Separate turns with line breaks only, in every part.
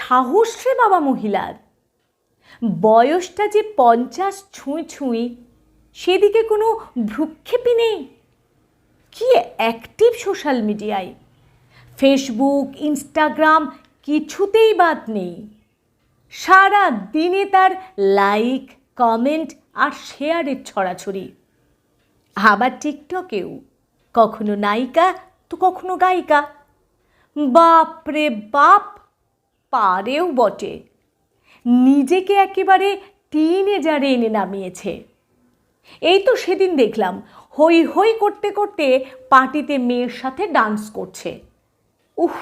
সাহস রে বাবা মহিলার! বয়সটা যে 50 ছুঁই ছুঁই, সেদিকে কোনো ভ্রুক্ষেপই নেই। কি অ্যাক্টিভ সোশ্যাল মিডিয়ায়! ফেসবুক, ইনস্টাগ্রাম কিছুতেই বাদ নেই। সারা দিনে তার লাইক, কমেন্ট আর শেয়ারের ছড়াছড়ি। আবার টিকটকেও কখনো নায়িকা তো কখনো গায়িকা। বাপরে বাপ, পারেও বটে। নিজেকে একেবারে টিনেজারে এনে নামিয়েছে। এই তো সেদিন দেখলাম হই হই করতে করতে পার্টিতে মেয়ের সাথে ডান্স করছে। উফ,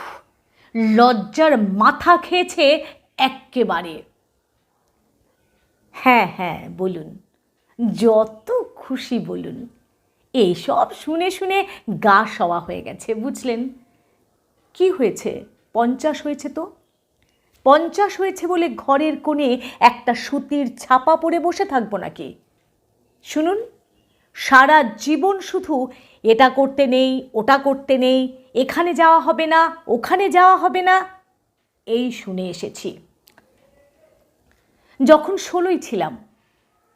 লজ্জার মাথা খেয়েছে এক্কেবারে। হ্যাঁ হ্যাঁ বলুন, যত খুশি বলুন। এইসব শুনে শুনে গা সওয়া হয়ে গেছে, বুঝলেন? কি হয়েছে? 50 হয়েছে তো। 50 হয়েছে বলে ঘরের কোণে একটা সুতির ছাপা পরে বসে থাকবো নাকি? শুনুন, সারা জীবন শুধু এটা করতে নেই, ওটা করতে নেই, এখানে যাওয়া হবে না, ওখানে যাওয়া হবে না, এই শুনে এসেছি। যখন 16 ছিলাম,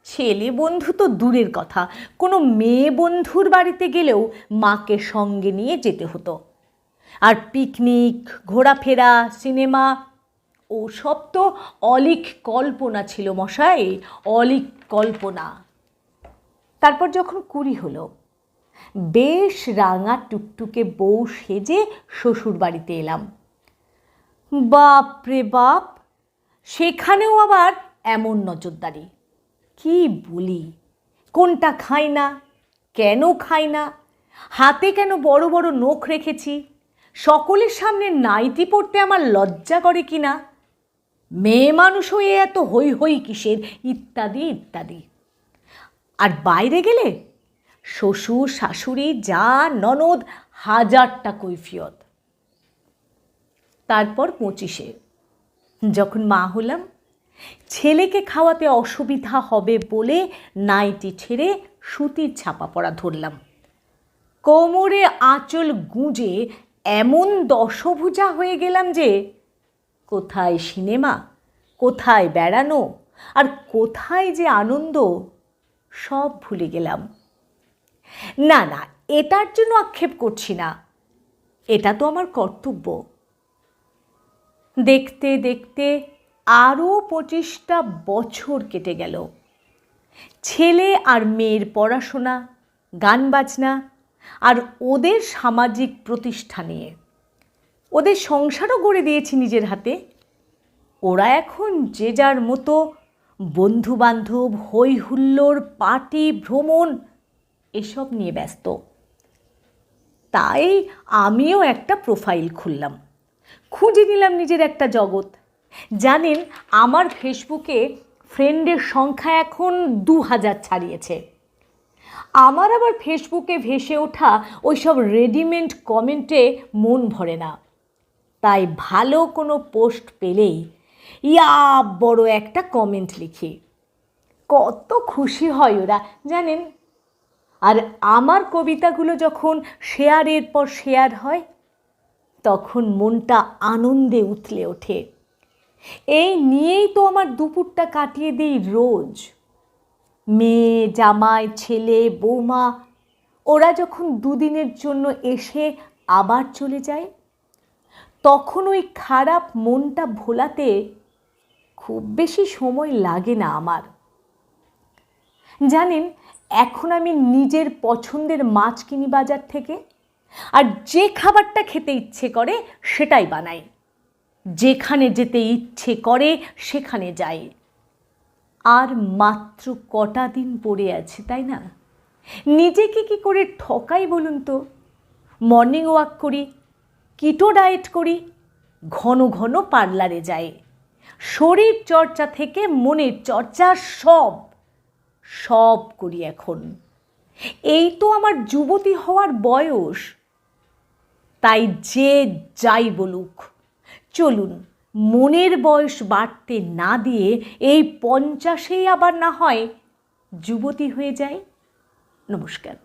ছেলে বন্ধু তো দূরের কথা, কোনো মেয়ে বন্ধুর বাড়িতে গেলেও মাকে সঙ্গে নিয়ে যেতে হতো। আর পিকনিক, ঘোরাফেরা, সিনেমা, ওসব তো অলীক কল্পনা ছিল মশাই, অলীক কল্পনা। তারপর যখন 20 হলো, বেশ রাঙা টুকটুকে বউ সেজে শ্বশুর বাড়িতে এলাম। বাপরে বাপ, সেখানেও আবার এমন নজরদারি! কি বলি, কোনটা খাই না, কেন খাই না, হাতে কেন বড় বড় নখ রেখেছি, সকলের সামনে নাইটি পরতে আমার লজ্জা করে কিনা, মেয়ে মানুষ হয়ে এত হই হই কিসের, ইত্যাদি ইত্যাদি। আর বাইরে গেলে শ্বশুর শাশুড়ি যা ননদ, হাজারটা কৈফিয়ত। তারপর 25-এ যখন মা হলাম, ছেলেকে খাওয়াতে অসুবিধা হবে বলে নাইটি ছেড়ে সুতির ছাপা পরা ধরলাম। কোমরে আঁচল গুঁজে এমন দশভুজা হয়ে গেলাম যে কোথায় সিনেমা, কোথায় বেড়ানো, আর কোথায় যে আনন্দ, সব ভুলে গেলাম। না না, এটার জন্য আক্ষেপ করছি না, এটা তো আমার কর্তব্য। দেখতে দেখতে আরও 25টা বছর কেটে গেল। ছেলে আর মেয়ের পড়াশোনা, গান বাজনা আর ওদের সামাজিক প্রতিষ্ঠা নিয়ে ওদের সংসারও গড়ে দিয়েছি নিজের হাতে। ওরা এখন যে যার মতো বন্ধুবান্ধব, হই হুল্লোড়, পার্টি, ভ্রমণ এসব নিয়ে ব্যস্ত। তাই আমিও একটা প্রোফাইল খুললাম, খুঁজে নিলাম নিজের একটা জগৎ। জানেন, আমার ফেসবুকে ফ্রেন্ডের সংখ্যা এখন 2000 ছাড়িয়েছে। আমার আবার ফেসবুকে ভেসে ওঠা ওইসব রেডিমেড কমেন্টে মন ভরে না। তাই ভালো কোনো পোস্ট পেলেই ইয়া বড় একটা কমেন্ট লিখি। কত খুশি হয় ওরা, জানেন? আর আমার কবিতাগুলো যখন শেয়ারের পর শেয়ার হয়, তখন মনটা আনন্দে উথলে ওঠে। এই নিয়েই তো আমার দুপুরটা কাটিয়ে দিই রোজ। মেয়ে, জামাই, ছেলে, বৌমা ওরা যখন দুদিনের জন্য এসে আবার চলে যায়, তখন ওই খারাপ মনটা ভোলাতে খুব বেশি সময় লাগে না আমার। জানেন, এখন আমি নিজের পছন্দের মাছ কিনি বাজার থেকে, আর যে খাবারটা খেতে ইচ্ছে করে সেটাই বানাই। যেখানে যেতে ইচ্ছে করে সেখানে যাই। আর মাত্র কটা দিন পড়ে আছে, তাই না? নিজেকে কি করে ঠকাই বলুন তো? মর্নিং ওয়াক করি, কিটো ডায়েট করি, ঘন ঘন পার্লারে যাই, শরীর চর্চা থেকে মনের চর্চা সব সব করি এখন। এই তো আমার যুবতী হওয়ার বয়স। তাই যে যাই বলুক, চলুন মনের বয়স বাড়তে না দিয়ে এই 50-এই আবার না হয় যুবতী হয়ে যায়। নমস্কার।